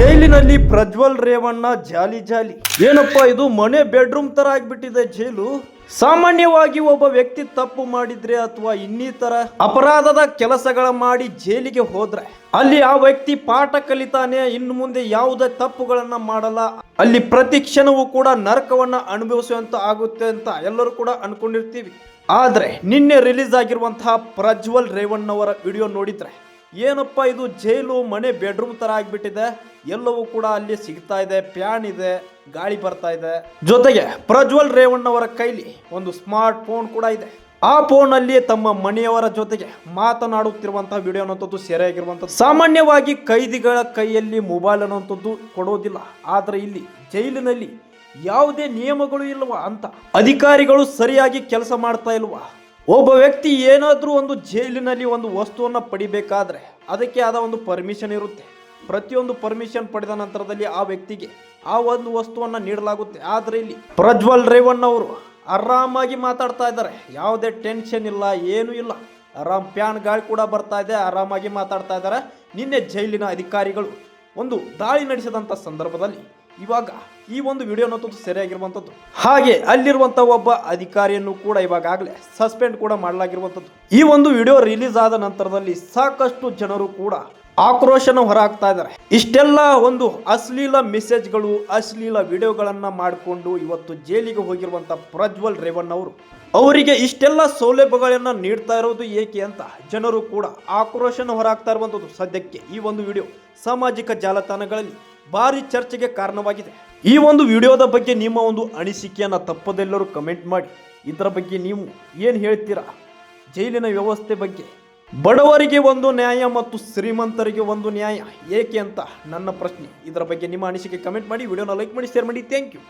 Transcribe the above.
ಜೈಲಿನಲ್ಲಿ ಪ್ರಜ್ವಲ್ ರೇವಣ್ಣ ಜಾಲಿ ಜಾಲಿ. ಏನಪ್ಪ ಇದು ಮನೆ ಬೆಡ್ರೂಮ್ ತರ ಆಗ್ಬಿಟ್ಟಿದೆ ಜೈಲು. ಸಾಮಾನ್ಯವಾಗಿ ಒಬ್ಬ ವ್ಯಕ್ತಿ ತಪ್ಪು ಮಾಡಿದ್ರೆ ಅಥವಾ ಇನ್ನಿತರ ಅಪರಾಧದ ಕೆಲಸಗಳ ಮಾಡಿ ಜೈಲಿಗೆ ಹೋದ್ರೆ ಅಲ್ಲಿ ಆ ವ್ಯಕ್ತಿ ಪಾಠ ಕಲಿತಾನೆ, ಇನ್ನು ಮುಂದೆ ಯಾವುದೇ ತಪ್ಪುಗಳನ್ನ ಮಾಡಲ್ಲ, ಅಲ್ಲಿ ಪ್ರತಿ ಕ್ಷಣವೂ ಕೂಡ ನರಕವನ್ನ ಅನುಭವಿಸುವಂತ ಆಗುತ್ತೆ ಅಂತ ಎಲ್ಲರೂ ಕೂಡ ಅನ್ಕೊಂಡಿರ್ತೀವಿ. ಆದ್ರೆ ನಿನ್ನೆ ರಿಲೀಸ್ ಆಗಿರುವಂತಹ ಪ್ರಜ್ವಲ್ ರೇವಣ್ಣ ಅವರ ವಿಡಿಯೋ ನೋಡಿದ್ರೆ ಏನಪ್ಪ ಇದು ಜೈಲು ಮನೆ ಬೆಡ್ರೂಮ್ ತರ ಆಗ್ಬಿಟ್ಟಿದೆ. ಎಲ್ಲವೂ ಕೂಡ ಅಲ್ಲಿ ಸಿಗ್ತಾ ಇದೆ, ಫ್ಯಾನ್ ಇದೆ, ಗಾಳಿ ಬರ್ತಾ ಇದೆ. ಜೊತೆಗೆ ಪ್ರಜ್ವಲ್ ರೇವಣ್ಣ ಅವರ ಕೈಲಿ ಒಂದು ಸ್ಮಾರ್ಟ್ ಫೋನ್ ಕೂಡ ಇದೆ. ಆ ಫೋನ್ ಅಲ್ಲಿ ತಮ್ಮ ಮನೆಯವರ ಜೊತೆಗೆ ಮಾತನಾಡುತ್ತಿರುವಂತಹ ವಿಡಿಯೋ ಅನ್ನುವಂಥದ್ದು ಸೆರೆಯಾಗಿರುವಂಥದ್ದು. ಸಾಮಾನ್ಯವಾಗಿ ಕೈದಿಗಳ ಕೈಯಲ್ಲಿ ಮೊಬೈಲ್ ಅನ್ನುವಂಥದ್ದು ಕೊಡೋದಿಲ್ಲ. ಆದ್ರೆ ಇಲ್ಲಿ ಜೈಲಿನಲ್ಲಿ ಯಾವುದೇ ನಿಯಮಗಳು ಇಲ್ವಾ ಅಂತ ಅಧಿಕಾರಿಗಳು ಸರಿಯಾಗಿ ಕೆಲಸ ಮಾಡ್ತಾ ಇಲ್ವಾ? ಒಬ್ಬ ವ್ಯಕ್ತಿ ಏನಾದ್ರೂ ಒಂದು ಜೈಲಿನಲ್ಲಿ ಒಂದು ವಸ್ತುವನ್ನ ಪಡಿಬೇಕಾದ್ರೆ ಅದಕ್ಕೆ ಆದ ಒಂದು ಪರ್ಮಿಷನ್ ಇರುತ್ತೆ. ಪ್ರತಿಯೊಂದು ಪರ್ಮಿಷನ್ ಪಡೆದ ನಂತರದಲ್ಲಿ ಆ ವ್ಯಕ್ತಿಗೆ ಆ ಒಂದು ವಸ್ತುವನ್ನ ನೀಡಲಾಗುತ್ತೆ. ಆದ್ರೆ ಇಲ್ಲಿ ಪ್ರಜ್ವಲ್ ರೇವಣ್ಣ ಅವರು ಆರಾಮಾಗಿ ಮಾತಾಡ್ತಾ ಇದ್ದಾರೆ, ಯಾವುದೇ ಟೆನ್ಷನ್ ಇಲ್ಲ, ಏನೂ ಇಲ್ಲ, ಆರಾಮ್ ಫ್ಯಾನ್ ಗಾಳಿ ಕೂಡ ಬರ್ತಾ ಇದೆ, ಆರಾಮಾಗಿ ಮಾತಾಡ್ತಾ ಇದ್ದಾರೆ. ನಿನ್ನೆ ಜೈಲಿನ ಅಧಿಕಾರಿಗಳು ಒಂದು ದಾಳಿ ನಡೆಸಿದಂತ ಸಂದರ್ಭದಲ್ಲಿ ಇವಾಗ ಈ ಒಂದು ವಿಡಿಯೋ ಅನ್ನೋದು ಸರಿಯಾಗಿರುವಂಥದ್ದು. ಹಾಗೆ ಅಲ್ಲಿರುವಂತ ಒಬ್ಬ ಅಧಿಕಾರಿಯನ್ನು ಕೂಡ ಇವಾಗಲೇ ಸಸ್ಪೆಂಡ್ ಕೂಡ ಮಾಡಲಾಗಿರುವಂಥದ್ದು. ಈ ಒಂದು ವಿಡಿಯೋ ರಿಲೀಸ್ ಆದ ನಂತರದಲ್ಲಿ ಸಾಕಷ್ಟು ಜನರು ಕೂಡ ಆಕ್ರೋಶನ ಹೊರಹಾಕ್ತಾ ಇದ್ದಾರೆ. ಇಷ್ಟೆಲ್ಲ ಒಂದು ಅಶ್ಲೀಲ ಮೆಸೇಜ್ಗಳು, ಅಶ್ಲೀಲ ವಿಡಿಯೋಗಳನ್ನ ಮಾಡಿಕೊಂಡು ಇವತ್ತು ಜೈಲಿಗೆ ಹೋಗಿರುವಂತ ಪ್ರಜ್ವಲ್ ರೇವಣ್ಣ ಅವರು ಅವರಿಗೆ ಇಷ್ಟೆಲ್ಲ ಸೌಲಭ್ಯಗಳನ್ನ ನೀಡ್ತಾ ಇರೋದು ಏಕೆ ಅಂತ ಜನರು ಕೂಡ ಆಕ್ರೋಶನ ಹೊರಹಾಕ್ತಾ ಇರುವಂಥದ್ದು. ಸದ್ಯಕ್ಕೆ ಈ ಒಂದು ವಿಡಿಯೋ ಸಾಮಾಜಿಕ ಜಾಲತಾಣಗಳಲ್ಲಿ ಭಾರಿ ಚರ್ಚೆಗೆ ಕಾರಣವಾಗಿದೆ. ಈ ಒಂದು ವಿಡಿಯೋದ ಬಗ್ಗೆ ನಿಮ್ಮ ಒಂದು ಅನಿಸಿಕೆಯನ್ನು ತಪ್ಪದೆಲ್ಲರೂ ಕಮೆಂಟ್ ಮಾಡಿ. ಇದರ ಬಗ್ಗೆ ನೀವು ಏನು ಹೇಳ್ತೀರಾ? ಜೈಲಿನ ವ್ಯವಸ್ಥೆ ಬಗ್ಗೆ ಬಡವರಿಗೆ ಒಂದು ನ್ಯಾಯ ಮತ್ತು ಶ್ರೀಮಂತರಿಗೆ ಒಂದು ನ್ಯಾಯ ಏಕೆ ಅಂತ ನನ್ನ ಪ್ರಶ್ನೆ. ಇದರ ಬಗ್ಗೆ ನಿಮ್ಮ ಅನಿಸಿಕೆ ಕಮೆಂಟ್ ಮಾಡಿ, ವಿಡಿಯೋನ ಲೈಕ್ ಮಾಡಿ, ಶೇರ್ ಮಾಡಿ. Thank you.